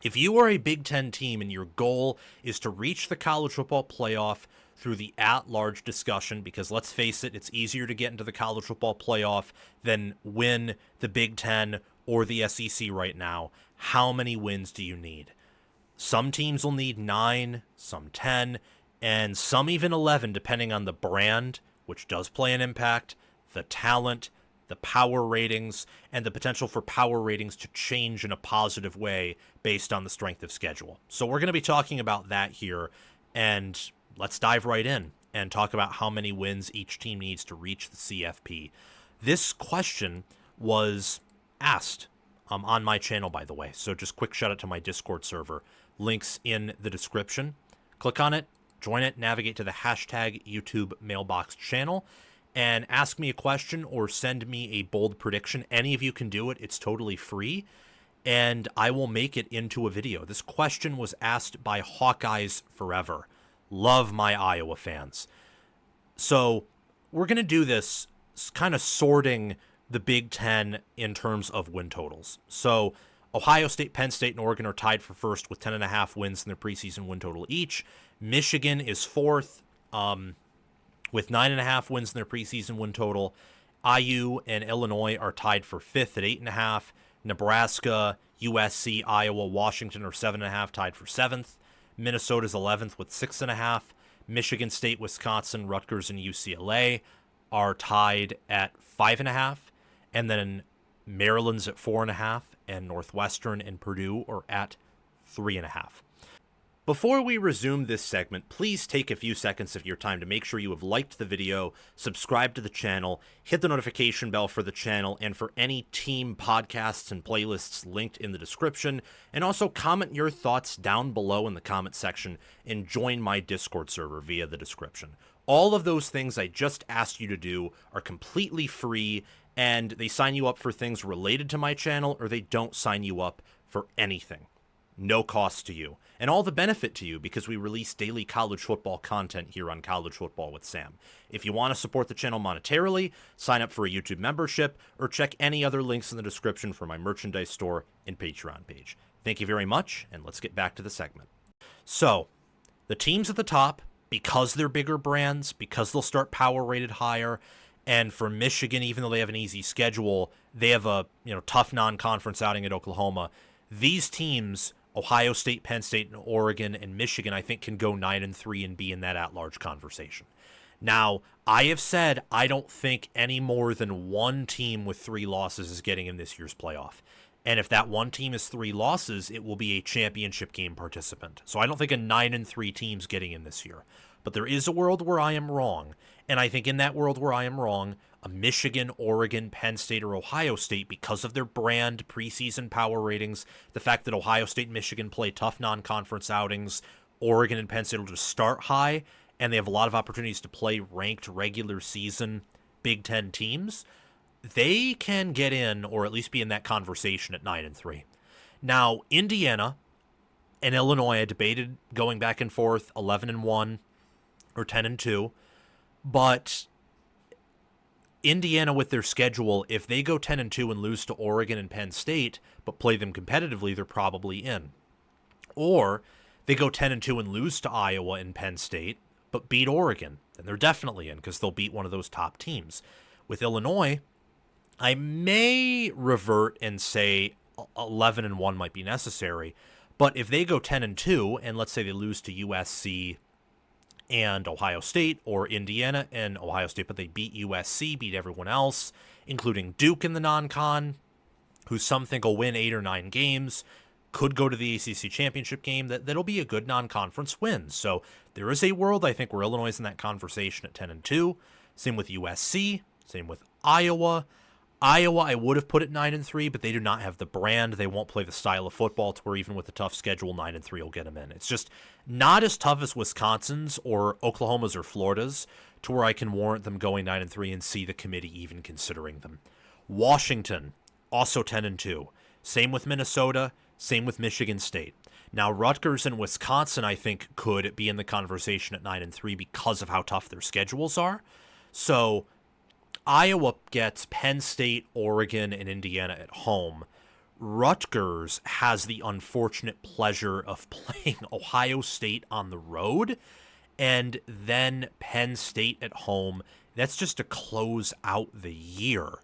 If you are a Big Ten team and your goal is to reach the college football playoff through the at-large discussion, because let's face it, it's easier to get into the college football playoff than win the Big Ten or the SEC right now, how many wins do you need? Some teams will need 9, some 10, and some even 11, depending on the brand, which does play an impact, the talent, the power ratings, and the potential for power ratings to change in a positive way based on the strength of schedule. So we're going to be talking about that here, and let's dive right in and talk about how many wins each team needs to reach the CFP. This question was asked on my channel, by the way, so just quick shout out to my Discord server. Links in the description. Click on it, join it, navigate to the hashtag YouTube mailbox channel, and ask me a question or send me a bold prediction. Any of you can do it. It's totally free, and I will make it into a video. This question was asked by Hawkeyes Forever. Love my Iowa fans. So we're going to do this kind of sorting the Big Ten in terms of win totals. So Ohio State, Penn State, and Oregon are tied for first with 10.5 wins in their preseason win total each. Michigan is fourth with 9.5 wins in their preseason win total. IU and Illinois are tied for fifth at 8.5. Nebraska, USC, Iowa, Washington are 7.5, tied for seventh. Minnesota's 11th with 6.5. Michigan State, Wisconsin, Rutgers, and UCLA are tied at 5.5. And then Maryland's at 4.5, and Northwestern and Purdue are at 3.5. Before we resume this segment, please take a few seconds of your time to make sure you have liked the video, subscribe to the channel, hit the notification bell for the channel and for any team podcasts and playlists linked in the description, and also comment your thoughts down below in the comment section and join my Discord server via the description. All of those things I just asked you to do are completely free, and they sign you up for things related to my channel, or they don't sign you up for anything. No cost to you, and all the benefit to you because we release daily college football content here on College Football with Sam. If you want to support the channel monetarily, sign up for a YouTube membership, or check any other links in the description for my merchandise store and Patreon page. Thank you very much, and let's get back to the segment. So, the teams at the top, because they're bigger brands, because they'll start power rated higher, and for Michigan, even though they have an easy schedule, they have a tough non-conference outing at Oklahoma. These teams, Ohio State, Penn State, and Oregon, and Michigan, I think can go 9-3 and be in that at-large conversation. Now, I have said I don't think any more than one team with 3 losses is getting in this year's playoff. And if that one team is 3 losses, it will be a championship game participant. So I don't think a 9-3 team's getting in this year. But there is a world where I am wrong. And I think in that world where I am wrong, a Michigan, Oregon, Penn State, or Ohio State, because of their brand, preseason power ratings, the fact that Ohio State and Michigan play tough non-conference outings, Oregon and Penn State will just start high, and they have a lot of opportunities to play ranked regular season Big Ten teams, they can get in, or at least be in that conversation at 9-3. Now, Indiana and Illinois, I debated going back and forth, 11-1 or 10-2, but Indiana with their schedule, if they go 10-2 and lose to Oregon and Penn State, but play them competitively, they're probably in. Or they go 10-2 and lose to Iowa and Penn State, but beat Oregon, then they're definitely in because they'll beat one of those top teams. With Illinois, I may revert and say 11-1 might be necessary, but if they go 10-2 and let's say they lose to USC and Ohio State, or Indiana and Ohio State, but they beat USC, beat everyone else, including Duke in the non-con, who some think will win 8 or 9 games, could go to the ACC championship game, that'll be a good non-conference win. So there is a world, I think, where Illinois is in that conversation at 10-2. Same with USC, same with Iowa. Iowa, I would have put at 9-3, but they do not have the brand. They won't play the style of football to where even with a tough schedule, 9-3 will get them in. It's just not as tough as Wisconsin's or Oklahoma's or Florida's to where I can warrant them going 9-3 and see the committee even considering them. Washington, also 10-2. Same with Minnesota, same with Michigan State. Now, Rutgers and Wisconsin, I think, could be in the conversation at 9-3 because of how tough their schedules are. So Iowa gets Penn State, Oregon, and Indiana at home. Rutgers has the unfortunate pleasure of playing Ohio State on the road and then Penn State at home. That's just to close out the year.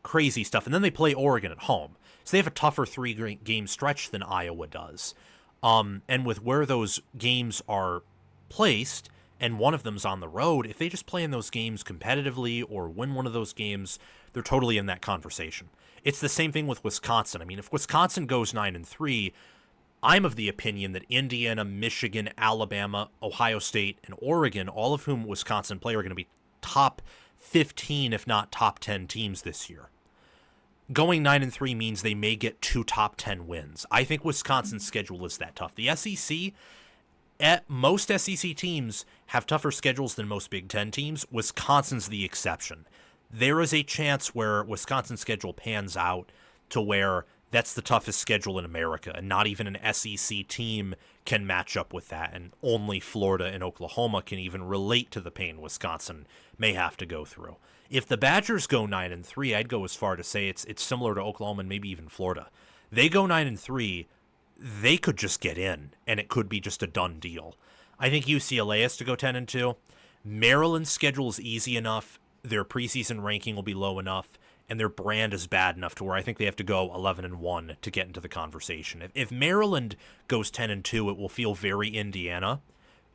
Crazy stuff. And then they play Oregon at home. So they have a tougher 3-game stretch than Iowa does. And with where those games are placed, and one of them's on the road, if they just play in those games competitively or win one of those games, they're totally in that conversation. It's the same thing with Wisconsin. I mean, if Wisconsin goes 9-3, I'm of the opinion that Indiana, Michigan, Alabama, Ohio State, and Oregon, all of whom Wisconsin play, are going to be top 15, if not top 10 teams this year. Going 9-3 means they may get 2 top 10 wins. I think Wisconsin's schedule is that tough. The SEC, most SEC teams have tougher schedules than most Big Ten teams. Wisconsin's the exception. There is a chance where Wisconsin's schedule pans out to where that's the toughest schedule in America, and not even an SEC team can match up with that, and only Florida and Oklahoma can even relate to the pain Wisconsin may have to go through. If the Badgers go 9-3, I'd go as far to say it's similar to Oklahoma and maybe even Florida. They go 9-3, they could just get in, and it could be just a done deal. I think UCLA has to go 10-2. Maryland's schedule is easy enough. Their preseason ranking will be low enough, and their brand is bad enough to where I think they have to go 11-1 to get into the conversation. If Maryland goes 10-2, it will feel very Indiana,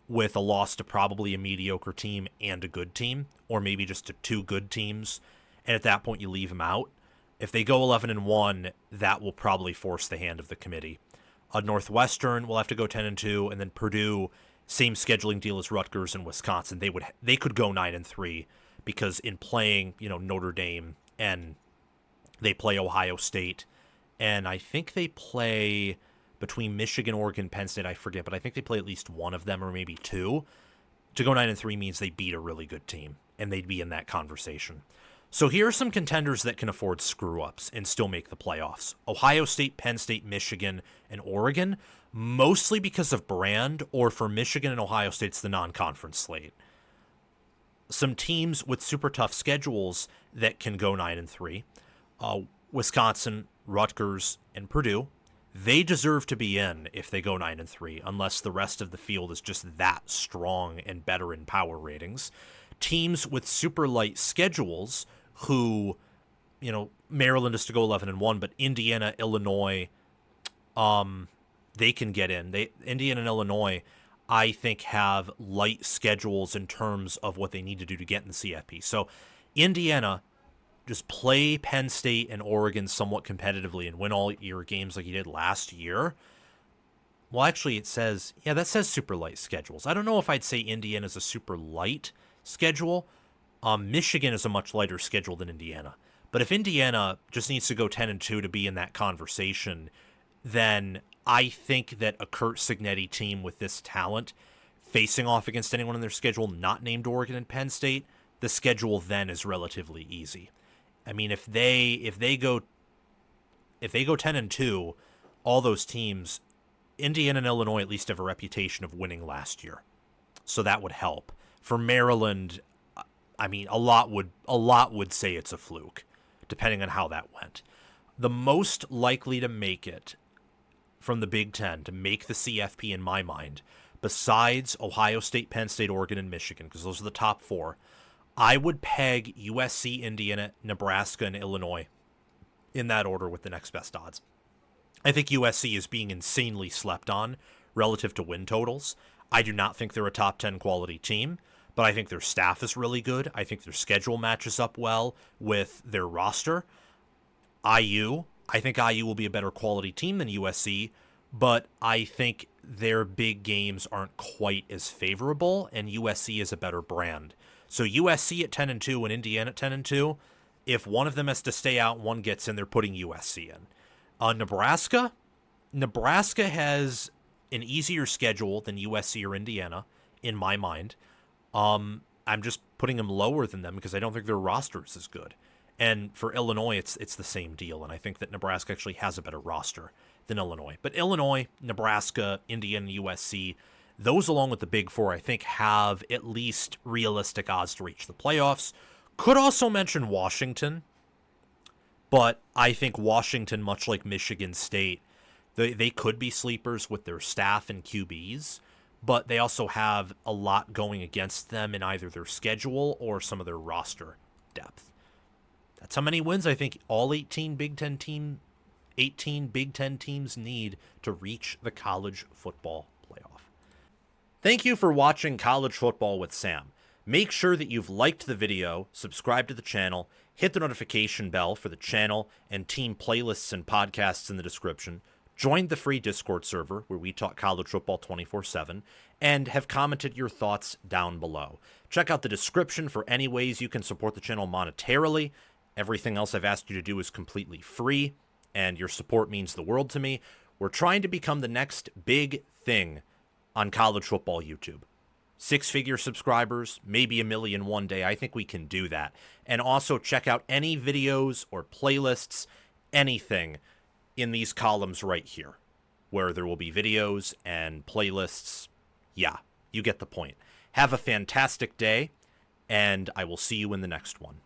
with a loss to probably a mediocre team and a good team, or maybe just to 2 good teams, and at that point you leave them out. If they go 11-1, that will probably force the hand of the committee. Northwestern will have to go 10-2, and then Purdue, same scheduling deal as Rutgers and Wisconsin. They could go 9-3 because in playing, Notre Dame, and they play Ohio State, and I think they play between Michigan, Oregon, Penn State, I forget, but I think they play at least one of them or maybe 2. To go 9-3 means they beat a really good team, and they'd be in that conversation. So here are some contenders that can afford screw-ups and still make the playoffs. Ohio State, Penn State, Michigan, and Oregon, mostly because of brand, or for Michigan and Ohio State, it's the non-conference slate. Some teams with super tough schedules that can go 9-3, Wisconsin, Rutgers, and Purdue. They deserve to be in if they go 9-3, unless the rest of the field is just that strong and better in power ratings. Teams with super light schedules who, Maryland is to go 11-1, but Indiana, Illinois, they can get in. Indiana and Illinois, I think, have light schedules in terms of what they need to do to get in the CFP. So Indiana, just play Penn State and Oregon somewhat competitively and win all your games like you did last year. Well, actually, that says super light schedules. I don't know if I'd say Indiana is a super light schedule. Michigan is a much lighter schedule than Indiana. But if Indiana just needs to go 10-2 to be in that conversation, then I think that a Curt Cignetti team with this talent facing off against anyone in their schedule not named Oregon and Penn State, the schedule then is relatively easy. I mean, if they go 10-2, all those teams, Indiana and Illinois at least have a reputation of winning last year, so that would help. For Maryland, I mean, a lot would say it's a fluke, depending on how that went. The most likely to make it from the Big Ten, to make the CFP in my mind, besides Ohio State, Penn State, Oregon, and Michigan, because those are the top 4, I would peg USC, Indiana, Nebraska, and Illinois in that order with the next best odds. I think USC is being insanely slept on relative to win totals. I do not think they're a top 10 quality team, but I think their staff is really good. I think their schedule matches up well with their roster. I think IU will be a better quality team than USC, but I think their big games aren't quite as favorable, and USC is a better brand. So USC at 10-2 and Indiana at 10-2, if one of them has to stay out and one gets in, they're putting USC in. Nebraska has an easier schedule than USC or Indiana, in my mind. I'm just putting them lower than them because I don't think their roster is as good. And for Illinois, it's the same deal, and I think that Nebraska actually has a better roster than Illinois. But Illinois, Nebraska, Indiana, and USC, those along with the Big Four, I think, have at least realistic odds to reach the playoffs. Could also mention Washington, But I think Washington, much like Michigan State, they could be sleepers with their staff and QBs, but they also have a lot going against them in either their schedule or some of their roster depth. That's how many wins I think all 18 Big Ten teams need to reach the college football playoff. Thank you for watching College Football with Sam. Make sure that you've liked the video, subscribed to the channel, hit the notification bell for the channel and team playlists and podcasts in the description, joined the free Discord server where we talk college football 24/7, and have commented your thoughts down below. Check out the description for any ways you can support the channel monetarily. Everything else I've asked you to do is completely free, and your support means the world to me. We're trying to become the next big thing on college football YouTube. 6-figure subscribers, maybe 1 million one day. I think we can do that. And also check out any videos or playlists, anything in these columns right here, where there will be videos and playlists. Yeah, you get the point. Have a fantastic day, and I will see you in the next one.